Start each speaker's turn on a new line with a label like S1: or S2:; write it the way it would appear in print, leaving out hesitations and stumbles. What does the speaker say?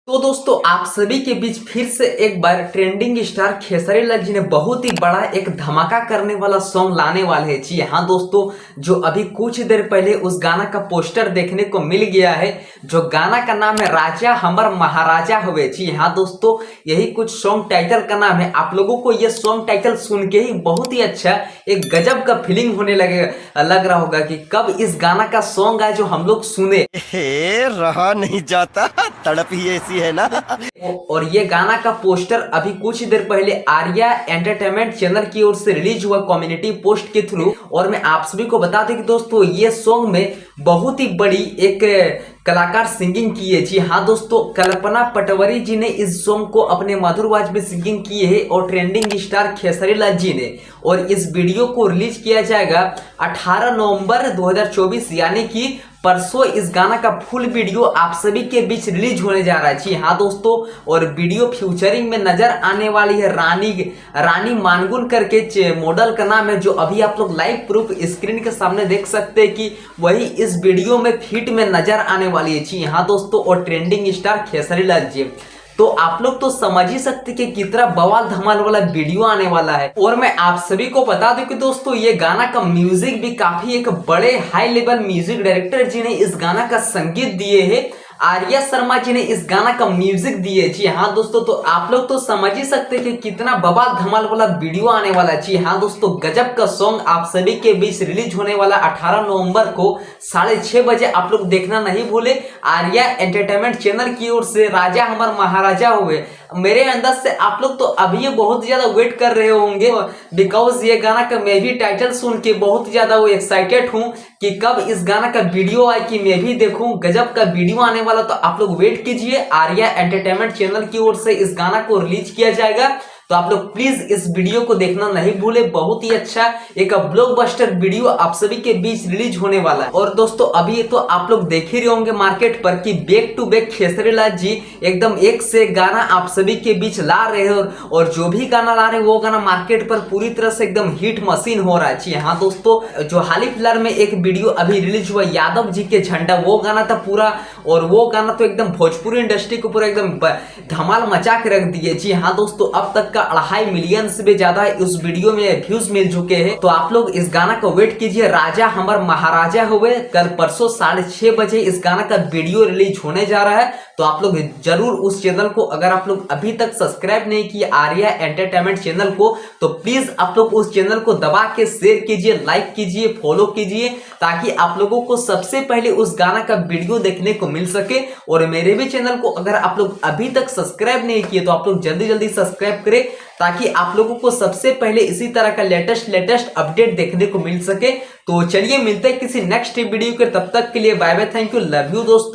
S1: तो दोस्तों आप सभी के बीच फिर से एक बार ट्रेंडिंग स्टार खेसारी लाल जी ने बहुत ही बड़ा एक धमाका करने वाला सॉन्ग लाने वाले हैं। जी हाँ दोस्तों, जो अभी कुछ देर पहले उस गाना का पोस्टर देखने को मिल गया है, जो गाना का नाम है राजा हमर महाराजा हुए। जी हाँ दोस्तों, यही कुछ सॉन्ग टाइटल का नाम है। आप लोगों को ये सॉन्ग टाइटल सुन के ही बहुत ही अच्छा एक गजब का फीलिंग होने लग रहा होगा कि कब इस गाना का सॉन्ग आए जो हम लोग सुने।
S2: रहा नहीं जाता, तड़प ही ऐसी है ना।
S1: और ये गाना का पोस्टर अभी कुछ देर पहले आर्या एंटरटेनमेंट चैनल की ओर से रिलीज हुआ कम्युनिटी पोस्ट के थ्रू। और मैं आप सभी को बता दें कि दोस्तों ये सॉन्ग में बहुत ही बड़ी एक कलाकार सिंगिंग की है। जी हाँ दोस्तों, कल्पना पटवारी जी ने इस सॉन्ग को अपने मधुर आवाज में सिंगिंग की है और ट्रेंडिंग स्टार खेसारी लाल जी ने। और इस वीडियो को रिलीज किया जाएगा 18 नवंबर 2024 यानी कि परसों इस गाना का फुल वीडियो आप सभी के बीच रिलीज होने जा रहा है। जी हाँ दोस्तों, और वीडियो फ्यूचरिंग में नजर आने वाली है रानी मानगुल करके मॉडल का नाम है, जो अभी आप लोग लाइव प्रूफ स्क्रीन के सामने देख सकते हैं कि वही इस वीडियो में फिट में नजर आने वाली है। जी हाँ दोस्तों, और ट्रेंडिंग स्टार खेसारी लाल जी। तो आप लोग तो समझ ही सकते कि कितना बवाल धमाल वाला वीडियो आने वाला है। और मैं आप सभी को बता दूं कि दोस्तों ये गाना का म्यूजिक भी काफी एक बड़े हाई लेवल म्यूजिक डायरेक्टर जी ने इस गाना का संगीत दिए है। आर्या शर्मा जी ने इस गाना का म्यूजिक दिए। जी हाँ दोस्तों, तो आप लोग तो समझ ही सकते कि कितना बवाल धमाल वाला वीडियो आने वाला है। जी हाँ दोस्तों, गजब का सॉन्ग आप सभी के बीच रिलीज होने वाला 18 नवंबर को 6:30 बजे। आप लोग देखना नहीं भूले। आर्या एंटरटेनमेंट चैनल की ओर से राजा हमर महाराजा हुए। मेरे अंदर से आप लोग तो अभी बहुत ज्यादा वेट कर रहे होंगे, बिकॉज ये गाना का मैं भी टाइटल सुन के बहुत ज्यादा वो एक्साइटेड हूँ कि कब इस गाना का वीडियो आए कि मैं भी देखूं। गजब का वीडियो आने वाला, तो आप लोग वेट कीजिए। आर्या एंटरटेनमेंट चैनल की ओर से इस गाना को रिलीज किया जाएगा, तो आप लोग प्लीज इस वीडियो को देखना नहीं भूले। बहुत ही अच्छा एक ब्लॉकबस्टर वीडियो आप सभी के बीच रिलीज होने वाला है। और दोस्तों अभी तो आप लोग देख ही रहे होंगे मार्केट पर कि back to back Khesari Lal ji एकदम एक से एक गाना आप सभी के बीच ला रहे हैं। और जो भी गाना ला रहे हैं वो गाना मार्केट पर पूरी तरह से एकदम हिट मशीन हो रहा है। जी हाँ दोस्तों, जो हाल ही फिलहाल में एक वीडियो अभी रिलीज हुआ यादव जी के झंडा, वो गाना था पूरा, और वो गाना तो एकदम भोजपुरी इंडस्ट्री को पूरा एकदम धमाल मचा के रख दिए। जी हाँ दोस्तों, अब तक 2.5 मिलियन से भी ज्यादा उस वीडियो में व्यूज मिल चुके हैं। तो आप लोग इस गाना को वेट कीजिए। राजा हमर महाराजा हुए कल परसों 6:30 बजे इस गाना का वीडियो रिलीज होने जा रहा है। तो आप लोग जरूर उस चैनल को, अगर आप लोग अभी तक सब्सक्राइब नहीं किए आर्या एंटरटेनमेंट चैनल को, तो प्लीज आप लोग उस चैनल को दबा के शेयर कीजिए, लाइक कीजिए, फॉलो कीजिए, ताकि आप लोगों को सबसे पहले उस गाना का वीडियो देखने को मिल सके। और मेरे भी चैनल को अगर आप लोग अभी तक सब्सक्राइब नहीं किए तो आप लोग जल्दी जल्दी सब्सक्राइब करें, ताकि आप लोगों को सबसे पहले इसी तरह का लेटेस्ट अपडेट देखने को मिल सके। तो चलिए मिलते हैं किसी नेक्स्ट वीडियो के, तब तक के लिए bye bye, thank you, love you दोस्तों।